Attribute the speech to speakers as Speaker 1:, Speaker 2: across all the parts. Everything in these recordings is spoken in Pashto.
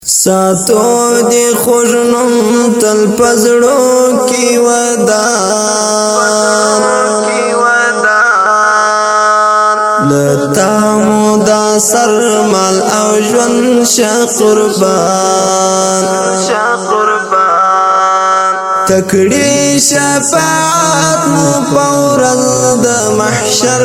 Speaker 1: ساتو دی خوشنم تل پزړو کی ودان لتا مودا سر مال او ژوند شا قربان تکړی شفاعت مو پورل د محشر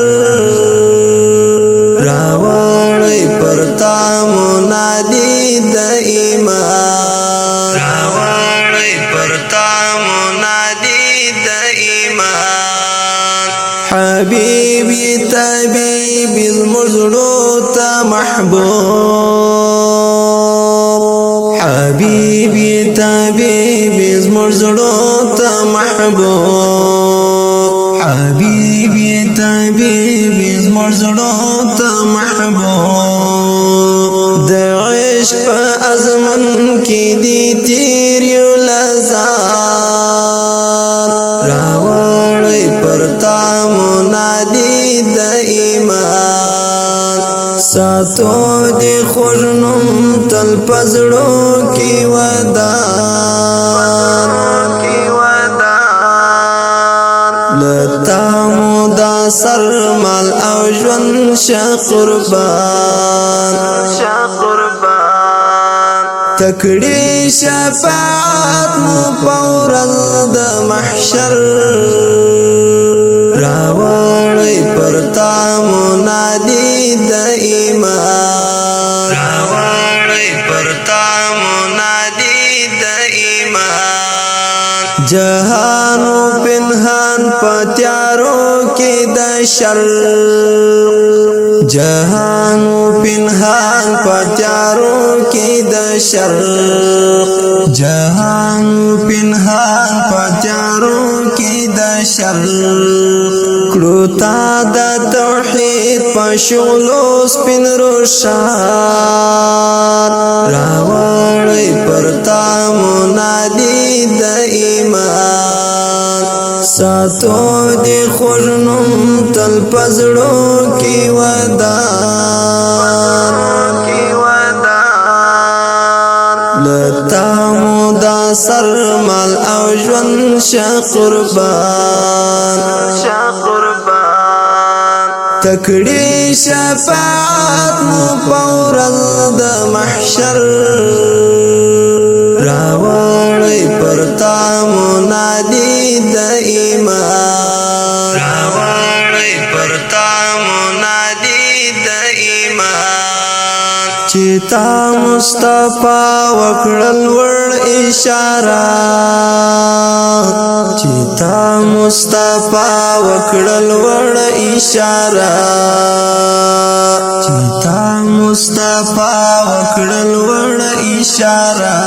Speaker 1: راوړی پرتا منادی د ایمان راوړی پرتا منادی د ایمان حبیبی طبیبی المزړو ته محبوب حبیبی طبیبی المزړو ته محبوب حبیبی طبیبی المزړو ته محبوب د عشق ازمن کی دی تیر یو لزان راوړی پرتا منادی د ایمان ساتو دی خوشنم تل پزړو کی ودان لتا مودا سر مال او ژوند شا قربان تکړی شفاعت مو پورل د محشر راوړی پرتا منادی د ایمان راوړی پرتا منادی د ایمان جهانو پنهان پتیارو کې د شر جهانو پنهان پتیارو کې د شر جهانو پنهان پتیارو کې د شر کړو تا د توحید په شغلو سپین روشان راوړی پرتا منادی د ایمان ساتو دی خوشنم تل پزړو کی ودان لتا مودا سر مال او ژوند شا قربان تکړی شفاعت مو پورل د محشر راوړی پرتا منادی د ایمان راوړی پرتا منادی د ایمان چتا مصطفی وکړل ور اشاره چتا مصطفی وکړل ور اشاره چتا مصطفی وکړل ور اشاره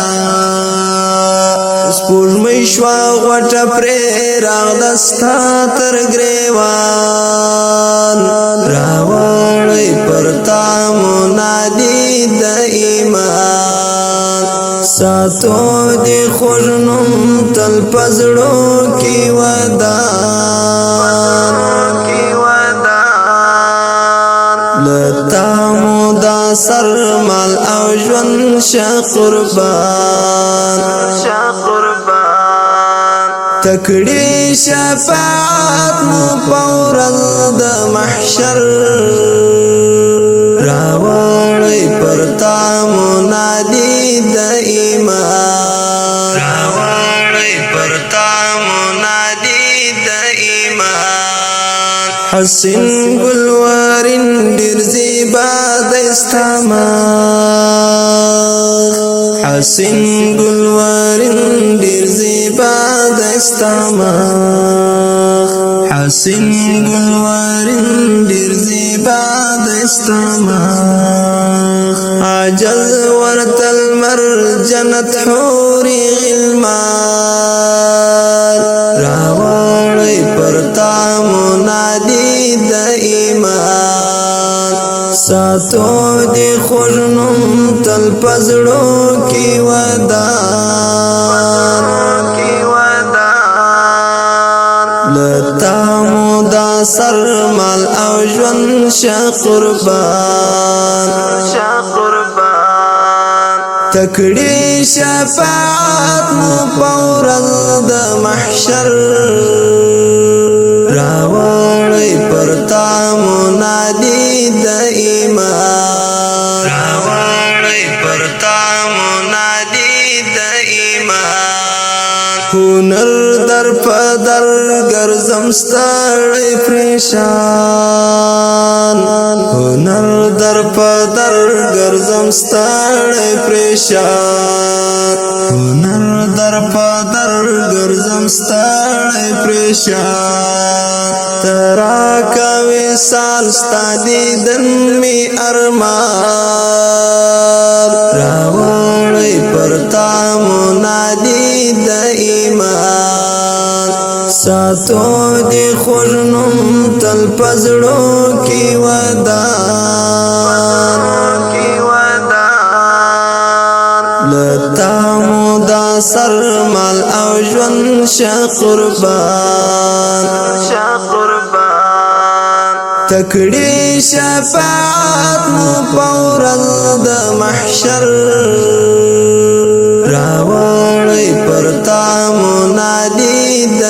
Speaker 1: سپوږمۍ شوا غوټه پرې راغدستا تر ګریوان راوړی پرتا منادی د ایمان ساتو دی خوشنم تل پزړو کی ودان لتا مودا سر مال او ژوند شا قربان تکړی شفاعت مو پورل د محشر راوړی پرتا منادی د ایمان راوړی پرتا منادی د ایمان حسین ګلوارین ډیر زیبا د استعمال حسین ګلوارین ډیر زیبا د استعمال حسین ګلوارین ډیر زیبا د استعمال عجز ورتل مر جنت حوری غلمان راوړی پرتا منادی د ایمان ساتو دی خوشنم تل پزړو کی ودان لتا مودا سر مال او ژوند شا قربان تکړی شفاعت مو پورز د محشر راوړی پرتا منادی د ایمان راوړی پرتا منادی د ایمان هنر در پدر ګرځم ستړی پریشان هنر در پدر ګرځم ستړی پریشان هنر در پدر ګرځم ستړی پریشان ترا کوي سال ستادي دن می ارمان راوړی پرتا منادی د ایمان ساتو دی خوشنم تل پزړو کی ودان لتا مودا سر مال او ژوند شه قربان تکړی شفاعت مو پورز د محشر راوړی پرتا منادی د